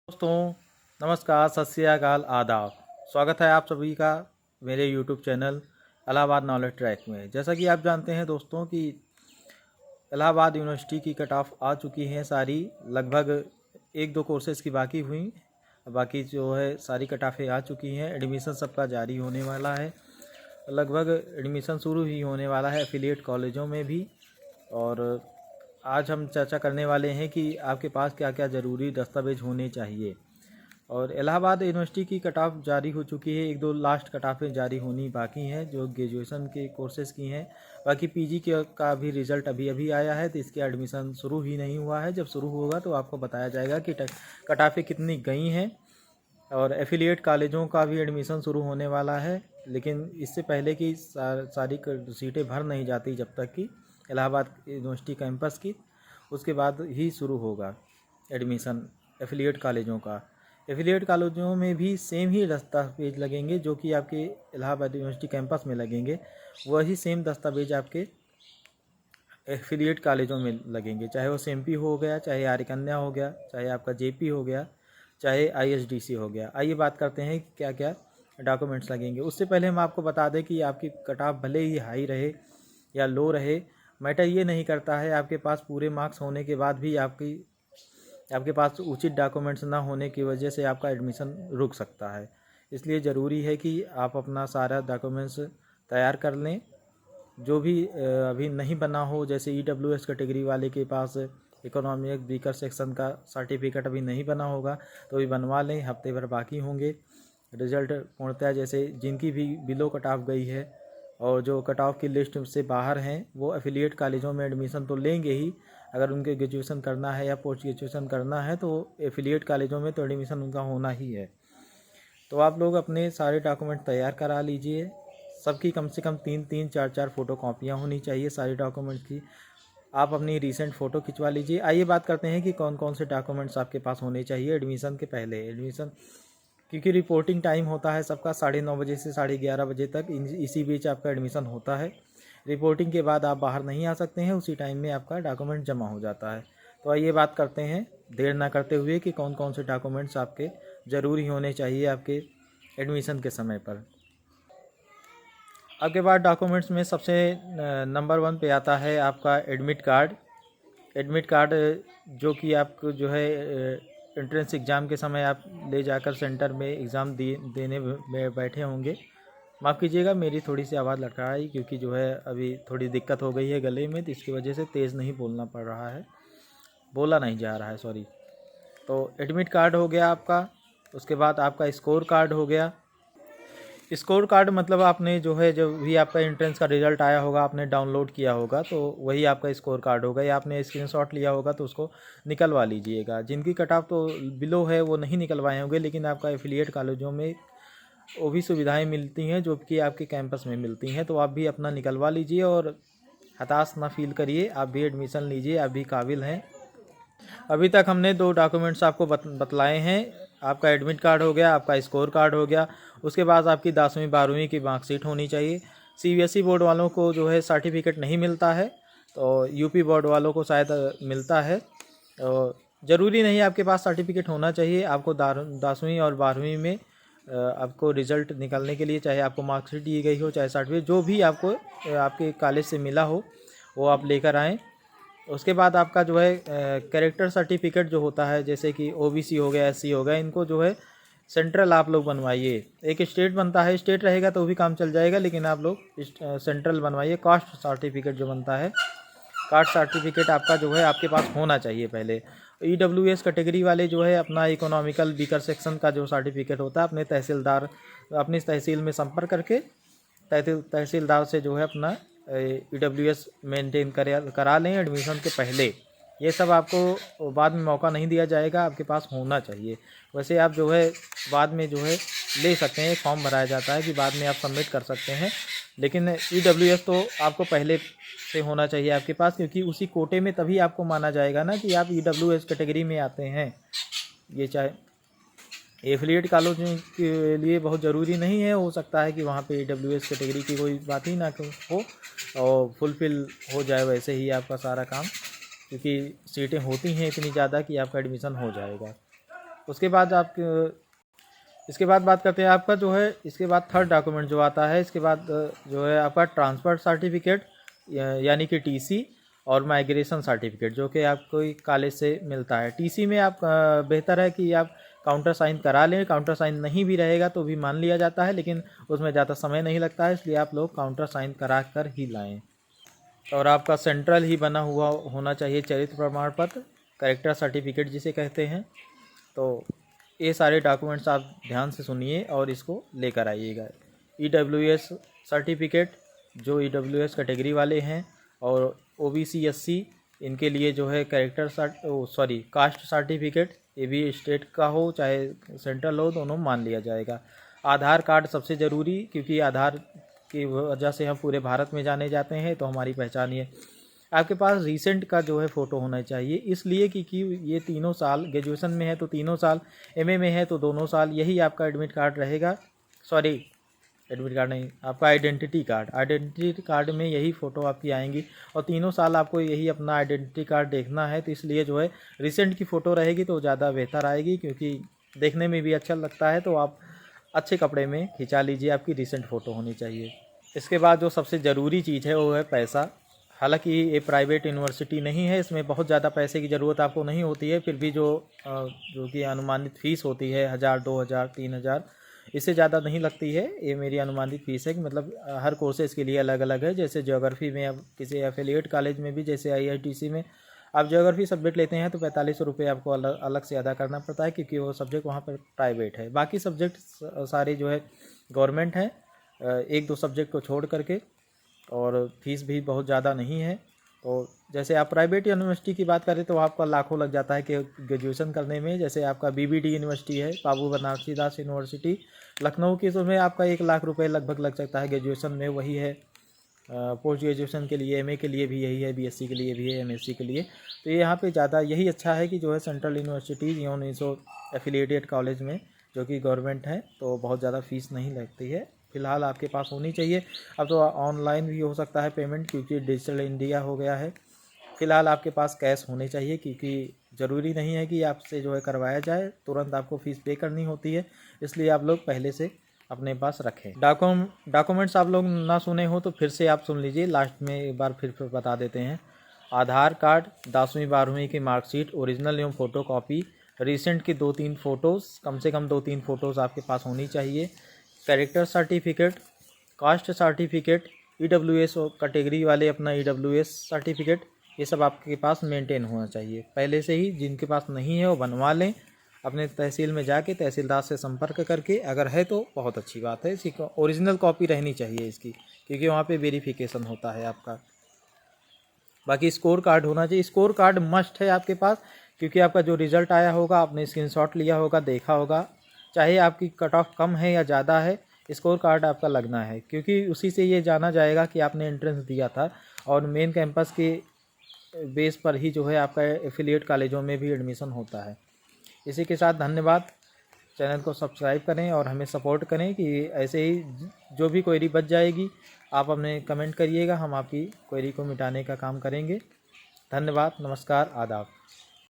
दोस्तों नमस्कार, सत श्री अकाल, आदाब। स्वागत है आप सभी का मेरे YouTube channel Allahabad knowledge track में। जैसा कि आप जानते हैं दोस्तों कि इलाहाबाद यूनिवर्सिटी की कट ऑफ आ चुकी हैं सारी, लगभग एक दो कोर्सेज़ की बाकी हुई, बाकी जो है सारी कट ऑफें आ चुकी हैं। एडमिशन सबका जारी होने वाला है, लगभग एडमिशन शुरू ही होने वाला है एफिलिएट कॉलेजों में भी। और आज हम चर्चा करने वाले हैं कि आपके पास क्या क्या ज़रूरी दस्तावेज होने चाहिए। और इलाहाबाद यूनिवर्सिटी की कट ऑफ जारी हो चुकी है, एक दो लास्ट कट ऑफें जारी होनी बाकी हैं जो ग्रेजुएशन के कोर्सेज़ की हैं। बाकी पीजी का भी रिज़ल्ट अभी अभी आया है, तो इसके एडमिशन शुरू ही नहीं हुआ है। जब शुरू होगा तो आपको बताया जाएगा कि कट ऑफें कितनी गई हैं। और एफिलिएट कॉलेजों का भी एडमिशन शुरू होने वाला है, लेकिन इससे पहले कि सारी सीटें भर नहीं जाती जब तक कि इलाहाबाद यूनिवर्सिटी कैंपस की, उसके बाद ही शुरू होगा एडमिशन एफिलिएट कॉलेजों का। एफिलिएट कॉलेजों में भी सेम ही दस्तावेज लगेंगे जो कि आपके इलाहाबाद यूनिवर्सिटी कैंपस में लगेंगे, वही सेम दस्तावेज आपके एफिलिएट कॉलेजों में लगेंगे, चाहे वो सीएमपी हो गया, चाहे आर्य कन्या हो गया, चाहे आपका जेपी हो गया, चाहे आईएसडीसी हो गया। आइए बात करते हैं क्या क्या डॉक्यूमेंट्स लगेंगे। उससे पहले हम आपको बता दें कि आपकी कट ऑफ भले ही हाई रहे या लो रहे, मैटर ये नहीं करता है। आपके पास पूरे मार्क्स होने के बाद भी आपके पास उचित डॉक्यूमेंट्स ना होने की वजह से आपका एडमिशन रुक सकता है। इसलिए ज़रूरी है कि आप अपना सारा डॉक्यूमेंट्स तैयार कर लें। जो भी अभी नहीं बना हो, जैसे ईडब्ल्यूएस कैटेगरी वाले के पास इकोनॉमिक वीकर सेक्शन का सर्टिफिकेट अभी नहीं बना होगा तो अभी बनवा लें, हफ्ते भर बाकी होंगे। रिज़ल्ट पूर्णतः जैसे जिनकी भी बिलो कट ऑफ गई है और जो कट ऑफ की लिस्ट से बाहर हैं, वो एफिलिएट कॉलेजों में एडमिशन तो लेंगे ही। अगर उनके ग्रेजुएशन करना है या पोस्ट ग्रेजुएशन करना है तो एफिलिएट कॉलेजों में तो एडमिशन उनका होना ही है। तो आप लोग अपने सारे डॉक्यूमेंट तैयार करा लीजिए। सबकी कम से कम 3-3, 4-4 फ़ोटो कॉपियाँ होनी चाहिए सारे डॉक्यूमेंट्स की। आप अपनी रीसेंट फ़ोटो खिंचवा लीजिए। आइए बात करते हैं कि कौन कौन से डॉक्यूमेंट्स आपके पास होने चाहिए एडमिशन के पहले। एडमिशन क्योंकि रिपोर्टिंग टाइम होता है सबका 9:30 बजे से 11:30 बजे तक, इसी बीच आपका एडमिशन होता है। रिपोर्टिंग के बाद आप बाहर नहीं आ सकते हैं, उसी टाइम में आपका डॉक्यूमेंट जमा हो जाता है। तो आइए बात करते हैं देर ना करते हुए कि कौन कौन से डॉक्यूमेंट्स आपके ज़रूरी होने चाहिए आपके एडमिशन के समय पर। आपके पास डॉक्यूमेंट्स में सबसे नंबर 1 पे आता है आपका एडमिट कार्ड। एडमिट कार्ड जो कि आपको जो है एंट्रेंस एग्ज़ाम के समय आप ले जाकर सेंटर में एग्ज़ाम देने में बैठे होंगे। माफ़ कीजिएगा, मेरी थोड़ी सी आवाज़ लटका रही क्योंकि जो है अभी थोड़ी दिक्कत हो गई है गले में, तो इसकी वजह से तेज़ नहीं बोलना पड़ रहा है, बोला नहीं जा रहा है, सॉरी। तो एडमिट कार्ड हो गया आपका। उसके बाद आपका स्कोर कार्ड हो गया। स्कोर कार्ड मतलब आपने जो है जब भी आपका एंट्रेंस का रिज़ल्ट आया होगा, आपने डाउनलोड किया होगा तो वही आपका स्कोर कार्ड होगा, या आपने स्क्रीनशॉट लिया होगा तो उसको निकलवा लीजिएगा। जिनकी कट ऑफ तो बिलो है वो नहीं निकलवाए होंगे, लेकिन आपका एफिलिएट कॉलेजों में वो भी सुविधाएं मिलती हैं जो कि आपके कैंपस में मिलती हैं, तो आप भी अपना निकलवा लीजिए और हताश ना फील करिए, आप भी एडमिशन लीजिए, आप भी काबिल हैं। अभी तक हमने 2 डॉक्यूमेंट्स आपको बतलाए हैं। आपका एडमिट कार्ड हो गया, आपका स्कोर कार्ड हो गया। उसके बाद आपकी 10वीं 12वीं की मार्कशीट होनी चाहिए। सीबीएसई बोर्ड वालों को जो है सर्टिफिकेट नहीं मिलता है, तो यूपी बोर्ड वालों को शायद मिलता है। ज़रूरी नहीं आपके पास सर्टिफिकेट होना चाहिए। आपको 10वीं और 12वीं में आपको रिज़ल्ट निकालने के लिए चाहे आपको मार्कशीट दी गई हो, चाहे सर्टिफिकेट जो भी आपको आपके कॉलेज से मिला हो वो आप लेकर आएँ। उसके बाद आपका जो है कैरेक्टर सर्टिफिकेट जो होता है, जैसे कि ओबीसी हो गया, एससी हो गया, इनको जो है सेंट्रल आप लोग बनवाइए। एक स्टेट बनता है, स्टेट रहेगा तो भी काम चल जाएगा, लेकिन आप लोग सेंट्रल बनवाइए। कास्ट सर्टिफिकेट जो बनता है, कास्ट सर्टिफिकेट आपका जो है आपके पास होना चाहिए पहले। ईडब्ल्यूएस कैटेगरी वाले जो है अपना इकोनॉमिकल वीकर सेक्शन का जो सर्टिफिकेट होता है, अपनी तहसील में संपर्क करके तहसीलदार से जो है अपना ईडब्ल्यूएस मेंटेन करा लें एडमिशन के पहले। ये सब आपको बाद में मौका नहीं दिया जाएगा, आपके पास होना चाहिए। वैसे आप जो है बाद में जो है ले सकते हैं, फॉर्म भराया जाता है कि बाद में आप सबमिट कर सकते हैं, लेकिन ईडब्ल्यूएस तो आपको पहले से होना चाहिए आपके पास, क्योंकि उसी कोटे में तभी आपको माना जाएगा ना कि आप ईडब्ल्यूएस कैटेगरी में आते हैं। ये चाहे एफिलिएट कॉलेजों के लिए बहुत ज़रूरी नहीं है, हो सकता है कि वहाँ पे ईडब्ल्यूएस कैटेगरी की कोई बात ही ना हो और फुलफ़िल हो जाए वैसे ही आपका सारा काम, क्योंकि सीटें होती हैं इतनी ज़्यादा कि आपका एडमिशन हो जाएगा। उसके बाद आप इसके बाद बात करते हैं आपका जो है, इसके बाद थर्ड डॉक्यूमेंट जो आता है, इसके बाद जो है आपका ट्रांसफ़र सर्टिफिकेट यानी कि टीसी और माइग्रेशन सर्टिफिकेट जो कि आपको कॉलेज से मिलता है। टीसी में आप बेहतर है कि आप काउंटर साइन करा लें, काउंटर साइन नहीं भी रहेगा तो भी मान लिया जाता है, लेकिन उसमें ज़्यादा समय नहीं लगता है, इसलिए आप लोग काउंटर साइन करा कर ही लाएँ। और आपका सेंट्रल ही बना हुआ होना चाहिए चरित्र प्रमाण पत्र, कैरेक्टर सर्टिफिकेट जिसे कहते हैं। तो ये सारे डॉक्यूमेंट्स आप ध्यान से सुनिए और इसको लेकर आइएगा। EWS सर्टिफिकेट जो EWS कैटेगरी वाले हैं, और OBC SC इनके लिए जो है कास्ट सर्टिफिकेट, ये भी स्टेट का हो चाहे सेंट्रल हो, दोनों मान लिया जाएगा। आधार कार्ड सबसे ज़रूरी, क्योंकि आधार की वजह से हम पूरे भारत में जाने जाते हैं, तो हमारी पहचान ये। आपके पास रीसेंट का जो है फ़ोटो होना चाहिए, इसलिए कि ये तीनों साल ग्रेजुएशन में है तो तीनों साल, MA में है तो दोनों साल, यही आपका एडमिट कार्ड रहेगा। एडमिट कार्ड नहीं, आपका आइडेंटिटी कार्ड में यही फ़ोटो आपकी आएंगी, और तीनों साल आपको यही अपना आइडेंटिटी कार्ड देखना है। तो इसलिए जो है रिसेंट की फ़ोटो रहेगी तो ज़्यादा बेहतर आएगी, क्योंकि देखने में भी अच्छा लगता है। तो आप अच्छे कपड़े में खिंचा लीजिए, आपकी रिसेंट फ़ोटो होनी चाहिए। इसके बाद जो सबसे ज़रूरी चीज़ है वो है पैसा। हालांकि ये प्राइवेट यूनिवर्सिटी नहीं है, इसमें बहुत ज़्यादा पैसे की ज़रूरत आपको नहीं होती है, फिर भी जो कि अनुमानित फ़ीस होती है 1000, 2000, 3000, इससे ज़्यादा नहीं लगती है। ये मेरी अनुमानित फ़ीस है कि मतलब हर कोर्सेज़ के लिए अलग अलग है। जैसे ज्योग्राफी में, अब किसी एफिलिएट कॉलेज में भी, जैसे IITC में आप ज्योग्राफी सब्जेक्ट लेते हैं तो 4500 रुपये आपको अलग से अदा करना पड़ता है, क्योंकि वो सब्जेक्ट वहाँ पर प्राइवेट है। बाकी सब्जेक्ट सारे जो है गवर्नमेंट हैं, 1-2 सब्जेक्ट को छोड़ करके, और फीस भी बहुत ज़्यादा नहीं है। तो जैसे आप प्राइवेट यूनिवर्सिटी की बात करें तो आपका लाखों लग जाता है कि ग्रेजुएशन करने में। जैसे आपका BBD यूनिवर्सिटी है, बाबू बनारसी दास यूनिवर्सिटी लखनऊ की, तो उसमें आपका 1 लाख रुपए लगभग लग सकता है ग्रेजुएशन में। वही है पोस्ट ग्रेजुएशन के लिए, MA के लिए भी यही है, BSc के लिए भी है, MSc के लिए। तो ये यहाँ पे ज़्यादा यही अच्छा है कि जो है सेंट्रल यूनिवर्सिटीज़ या 1900 एफिलिएटेड कॉलेज में जो कि गवर्नमेंट है, तो बहुत ज़्यादा फ़ीस नहीं लगती है। फ़िलहाल आपके पास होनी चाहिए। अब तो ऑनलाइन भी हो सकता है पेमेंट, क्योंकि डिजिटल इंडिया हो गया है। फ़िलहाल आपके पास कैश होने चाहिए, क्योंकि ज़रूरी नहीं है कि आपसे जो है करवाया जाए, तुरंत आपको फ़ीस पे करनी होती है, इसलिए आप लोग पहले से अपने पास रखें। डॉक्यूमेंट्स आप लोग ना सुने हो तो फिर से आप सुन लीजिए, लास्ट में एक बार फिर बता देते हैं। आधार कार्ड, 10वीं 12वीं की मार्कशीट ओरिजिनल एवं फ़ोटो कॉपी, रिसेंट की 2-3 फ़ोटोज़, कम से कम 2-3 फ़ोटोज़ आपके पास होनी चाहिए। Character certificate, caste certificate, EWS category वाले अपना EWS सर्टिफिकेट, ये सब आपके पास मेंटेन होना चाहिए पहले से ही। जिनके पास नहीं है वो बनवा लें, अपने तहसील में जाके तहसीलदार से संपर्क करके। अगर है तो बहुत अच्छी बात है, इसकी ओरिजिनल कॉपी रहनी चाहिए इसकी, क्योंकि वहाँ पे वेरिफिकेशन होता है आपका। बाकी स्कोर कार्ड होना चाहिए, स्कोर कार्ड मस्ट है आपके पास, क्योंकि आपका जो रिज़ल्ट आया होगा आपने स्क्रीनशॉट लिया होगा, देखा होगा, चाहे आपकी कट ऑफ कम है या ज़्यादा है, स्कोर कार्ड आपका लगना है, क्योंकि उसी से ये जाना जाएगा कि आपने एंट्रेंस दिया था। और मेन कैंपस के बेस पर ही जो है आपका एफिलिएट कॉलेजों में भी एडमिशन होता है। इसी के साथ धन्यवाद। चैनल को सब्सक्राइब करें और हमें सपोर्ट करें कि ऐसे ही जो भी क्वेरी बच जाएगी आप अपने कमेंट करिएगा, हम आपकी क्वेरी को मिटाने का काम करेंगे। धन्यवाद, नमस्कार, आदाब।